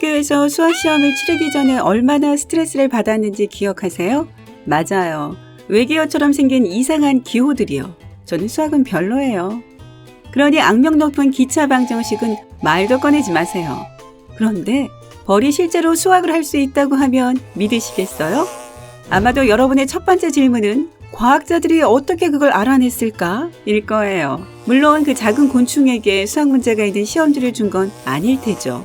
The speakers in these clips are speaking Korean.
학교에서 수학시험을 치르기 전에 얼마나 스트레스를 받았는지 기억하세요? 맞아요. 외계어처럼 생긴 이상한 기호들이요. 저는 수학은 별로예요. 그러니 악명 높은 기차 방정식은 말도 꺼내지 마세요. 그런데 벌이 실제로 수학을 할 수 있다고 하면 믿으시겠어요? 아마도 여러분의 첫 번째 질문은 과학자들이 어떻게 그걸 알아냈을까? 일 거예요. 물론 그 작은 곤충에게 수학 문제가 있는 시험지를 준 건 아닐 테죠.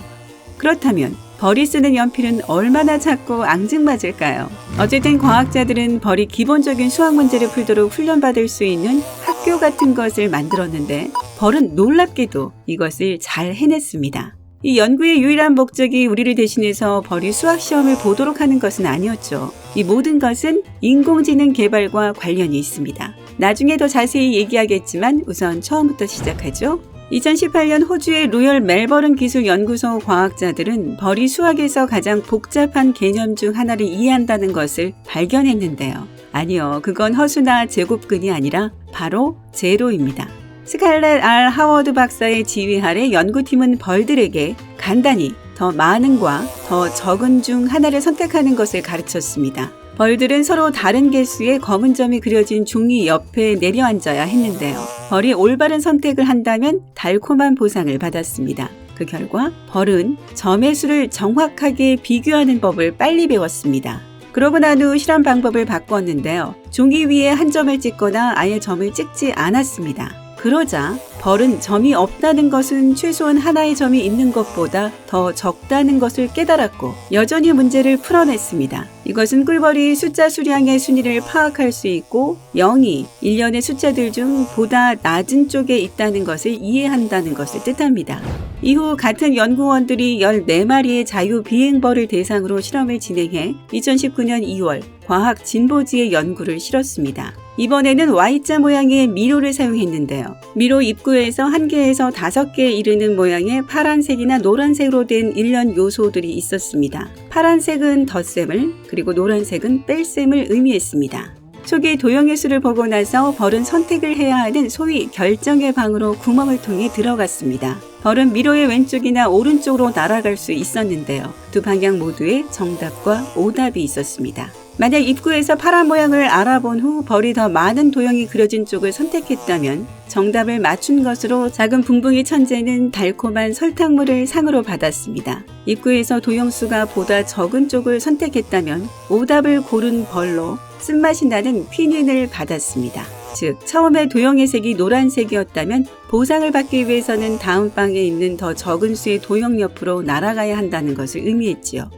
그렇다면 벌이 쓰는 연필은 얼마나 작고 앙증맞을까요? 어쨌든 과학자들은 벌이 기본적인 수학 문제를 풀도록 훈련받을 수 있는 학교 같은 것을 만들었는데 벌은 놀랍게도 이것을 잘 해냈습니다. 이 연구의 유일한 목적이 우리를 대신해서 벌이 수학시험을 보도록 하는 것은 아니었죠. 이 모든 것은 인공지능 개발과 관련이 있습니다. 나중에 더 자세히 얘기하겠지만 우선 처음부터 시작하죠. 2018년 호주의 로열 멜버른 기술연구소 과학자들은 벌이 수학에서 가장 복잡한 개념 중 하나를 이해한다는 것을 발견했는데요. 아니요, 그건 허수나 제곱근이 아니라 바로 제로입니다. 스칼렛 R. 하워드 박사의 지휘 아래 연구팀은 벌들에게 간단히 더 많은과 더 적은 중 하나를 선택하는 것을 가르쳤습니다. 벌들은 서로 다른 개수의 검은 점이 그려진 종이 옆에 내려앉아야 했는데요. 벌이 올바른 선택을 한다면 달콤한 보상을 받았습니다. 그 결과 벌은 점의 수를 정확하게 비교하는 법을 빨리 배웠습니다. 그러고 난 후 실험 방법을 바꿨는데요. 종이 위에 한 점을 찍거나 아예 점을 찍지 않았습니다. 그러자 벌은 점이 없다는 것은 최소한 하나의 점이 있는 것보다 더 적다는 것을 깨달았고 여전히 문제를 풀어냈습니다. 이것은 꿀벌이 숫자 수량의 순위를 파악할 수 있고 0이 일련의 숫자들 중 보다 낮은 쪽에 있다는 것을 이해한다는 것을 뜻합니다. 이후 같은 연구원들이 14마리의 자유비행벌을 대상으로 실험을 진행해 2019년 2월 과학 진보지에 연구를 실었습니다. 이번에는 Y자 모양의 미로를 사용했는데요. 미로 입구에서 1개에서 5개에 이르는 모양의 파란색이나 노란색으로 된 일련 요소들이 있었습니다. 파란색은 덧셈을, 그리고 노란색은 뺄셈을 의미했습니다. 초기 도형의 수를 보고 나서 벌은 선택을 해야 하는 소위 결정의 방으로 구멍을 통해 들어갔습니다. 벌은 미로의 왼쪽이나 오른쪽으로 날아갈 수 있었는데요. 두 방향 모두에 정답과 오답이 있었습니다. 만약 입구에서 파란 모양을 알아본 후 벌이 더 많은 도형이 그려진 쪽을 선택했다면 정답을 맞춘 것으로 작은 붕붕이 천재는 달콤한 설탕물을 상으로 받았습니다. 입구에서 도형수가 보다 적은 쪽을 선택했다면 오답을 고른 벌로 쓴맛이 나는 퀴닌을 받았습니다. 즉, 처음에 도형의 색이 노란색이었다면 보상을 받기 위해서는 다음 방에 있는 더 적은 수의 도형 옆으로 날아가야 한다는 것을 의미했지요.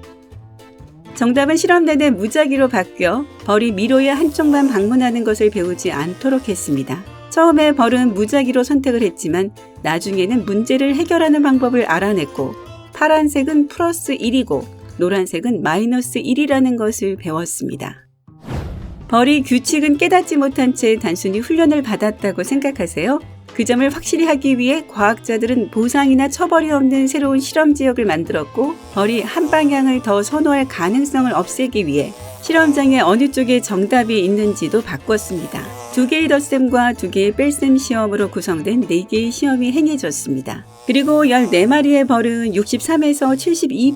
정답은 실험 내내 무작위로 바뀌어 벌이 미로의 한쪽만 방문하는 것을 배우지 않도록 했습니다. 처음에 벌은 무작위로 선택을 했지만 나중에는 문제를 해결하는 방법을 알아냈고 파란색은 플러스 1이고 노란색은 마이너스 1이라는 것을 배웠습니다. 벌이 규칙은 깨닫지 못한 채 단순히 훈련을 받았다고 생각하세요? 그 점을 확실히 하기 위해 과학자들은 보상이나 처벌이 없는 새로운 실험 지역을 만들었고 벌이 한 방향을 더 선호할 가능성을 없애기 위해 실험장에 어느 쪽에 정답이 있는지도 바꿨습니다. 2개의 덧셈과 2개의 뺄셈 시험으로 구성된 4개의 시험이 행해졌습니다. 그리고 14마리의 벌은 63에서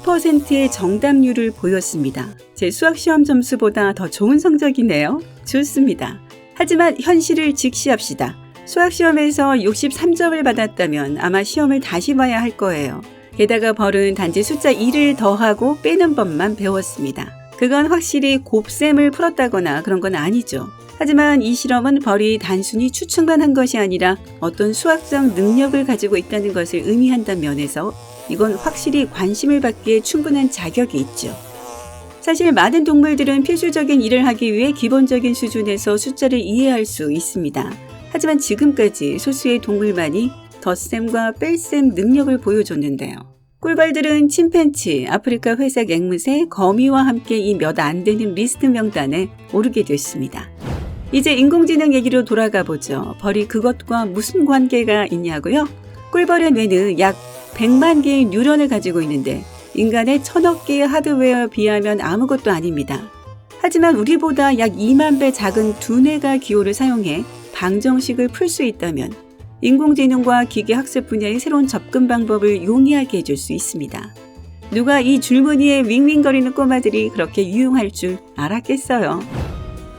72%의 정답률을 보였습니다. 제 수학시험 점수보다 더 좋은 성적이네요. 좋습니다. 하지만 현실을 직시합시다. 수학시험에서 63점을 받았다면 아마 시험을 다시 봐야 할 거예요. 게다가 벌은 단지 숫자 2를 더하고 빼는 법만 배웠습니다. 그건 확실히 곱셈을 풀었다거나 그런 건 아니죠. 하지만 이 실험은 벌이 단순히 추측만 한 것이 아니라 어떤 수학적 능력을 가지고 있다는 것을 의미한다는 면에서 이건 확실히 관심을 받기에 충분한 자격이 있죠. 사실 많은 동물들은 필수적인 일을 하기 위해 기본적인 수준에서 숫자를 이해할 수 있습니다. 하지만 지금까지 소수의 동물만이 덧셈과 뺄셈 능력을 보여줬는데요. 꿀벌들은 침팬치, 아프리카 회색 앵무새, 거미와 함께 이 몇 안 되는 리스트 명단에 오르게 됐습니다. 이제 인공지능 얘기로 돌아가 보죠. 벌이 그것과 무슨 관계가 있냐고요? 꿀벌의 뇌는 약 100만 개의 뉴런을 가지고 있는데 인간의 1000억 개의 하드웨어에 비하면 아무것도 아닙니다. 하지만 우리보다 약 2만 배 작은 두뇌가 기호를 사용해 방정식을 풀 수 있다면 인공지능과 기계학습 분야의 새로운 접근 방법을 용이하게 해줄 수 있습니다. 누가 이 줄무늬에 윙윙거리는 꼬마들이 그렇게 유용할 줄 알았겠어요.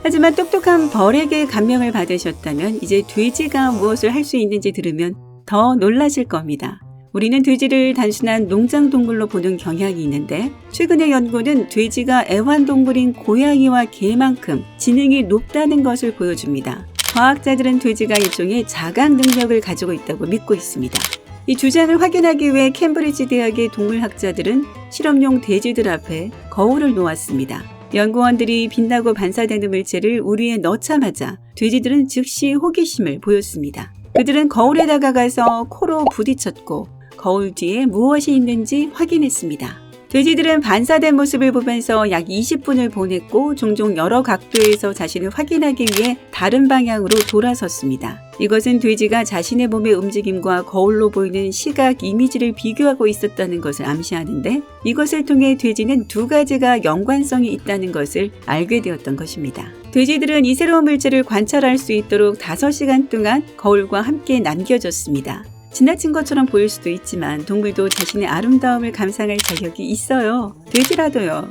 하지만 똑똑한 벌에게 감명을 받으셨다면 이제 돼지가 무엇을 할 수 있는지 들으면 더 놀라실 겁니다. 우리는 돼지를 단순한 농장동물로 보는 경향이 있는데 최근의 연구는 돼지가 애완동물인 고양이와 개만큼 지능이 높다는 것을 보여줍니다. 과학자들은 돼지가 일종의 자각 능력을 가지고 있다고 믿고 있습니다. 이 주장을 확인하기 위해 캠브리지 대학의 동물학자들은 실험용 돼지들 앞에 거울을 놓았습니다. 연구원들이 빛나고 반사되는 물체를 우리에 넣자마자 돼지들은 즉시 호기심을 보였습니다. 그들은 거울에 다가가서 코로 부딪혔고 거울 뒤에 무엇이 있는지 확인했습니다. 돼지들은 반사된 모습을 보면서 약 20분을 보냈고 종종 여러 각도에서 자신을 확인하기 위해 다른 방향으로 돌아섰습니다. 이것은 돼지가 자신의 몸의 움직임과 거울로 보이는 시각 이미지를 비교하고 있었다는 것을 암시하는데 이것을 통해 돼지는 두 가지가 연관성이 있다는 것을 알게 되었던 것입니다. 돼지들은 이 새로운 물체를 관찰할 수 있도록 5시간 동안 거울과 함께 남겨졌습니다. 지나친 것처럼 보일 수도 있지만 동물도 자신의 아름다움을 감상할 자격이 있어요. 돼지라도요.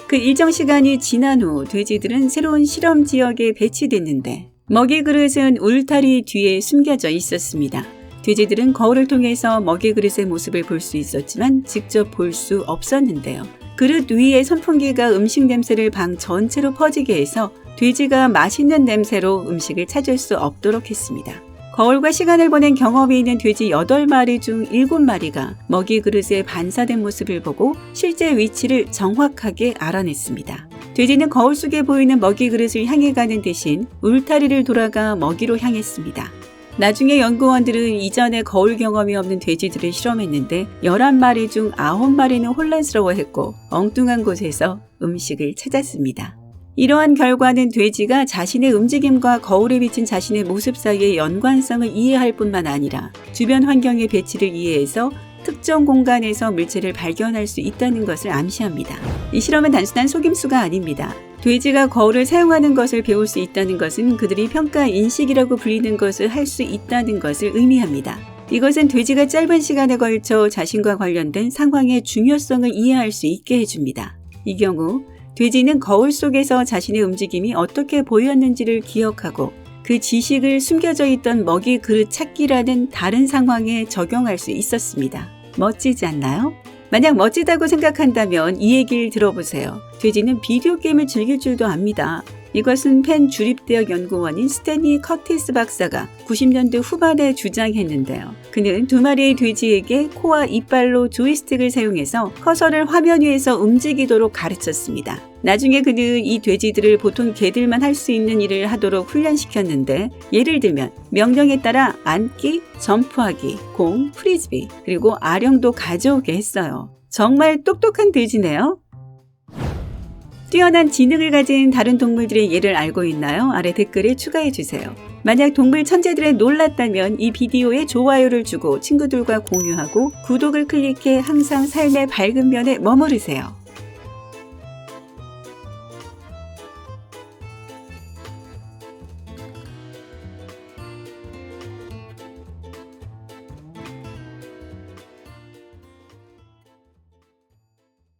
그 일정 시간이 지난 후 돼지들은 새로운 실험 지역에 배치됐는데 먹이 그릇은 울타리 뒤에 숨겨져 있었습니다. 돼지들은 거울을 통해서 먹이 그릇의 모습을 볼 수 있었지만 직접 볼 수 없었는데요. 그릇 위에 선풍기가 음식 냄새를 방 전체로 퍼지게 해서 돼지가 맛있는 냄새로 음식을 찾을 수 없도록 했습니다. 거울과 시간을 보낸 경험이 있는 돼지 8마리 중 7마리가 먹이 그릇의 반사된 모습을 보고 실제 위치를 정확하게 알아냈습니다. 돼지는 거울 속에 보이는 먹이 그릇을 향해 가는 대신 울타리를 돌아가 먹이로 향했습니다. 나중에 연구원들은 이전에 거울 경험이 없는 돼지들을 실험했는데 11마리 중 9마리는 혼란스러워했고 엉뚱한 곳에서 음식을 찾았습니다. 이러한 결과는 돼지가 자신의 움직임과 거울에 비친 자신의 모습 사이의 연관성을 이해할 뿐만 아니라 주변 환경의 배치를 이해해서 특정 공간에서 물체를 발견할 수 있다는 것을 암시합니다. 이 실험은 단순한 속임수가 아닙니다. 돼지가 거울을 사용하는 것을 배울 수 있다는 것은 그들이 평가 인식이라고 불리는 것을 할 수 있다는 것을 의미합니다. 이것은 돼지가 짧은 시간에 걸쳐 자신과 관련된 상황의 중요성을 이해할 수 있게 해줍니다. 이 경우 돼지는 거울 속에서 자신의 움직임이 어떻게 보였는지를 기억하고 그 지식을 숨겨져 있던 먹이 그릇 찾기라는 다른 상황에 적용할 수 있었습니다. 멋지지 않나요? 만약 멋지다고 생각한다면 이 얘기를 들어보세요. 돼지는 비디오 게임을 즐길 줄도 압니다. 이것은 펜 주립대학 연구원인 스탠리 커티스 박사가 90년대 후반에 주장했는데요. 그는 2마리의 돼지에게 코와 이빨로 조이스틱을 사용해서 커서를 화면 위에서 움직이도록 가르쳤습니다. 나중에 그는 이 돼지들을 보통 개들만 할 수 있는 일을 하도록 훈련시켰는데 예를 들면 명령에 따라 앉기, 점프하기, 공, 프리즈비, 그리고 아령도 가져오게 했어요. 정말 똑똑한 돼지네요. 뛰어난 지능을 가진 다른 동물들의 예를 알고 있나요? 아래 댓글에 추가해주세요. 만약 동물 천재들에 놀랐다면 이 비디오에 좋아요를 주고 친구들과 공유하고 구독을 클릭해 항상 삶의 밝은 면에 머무르세요.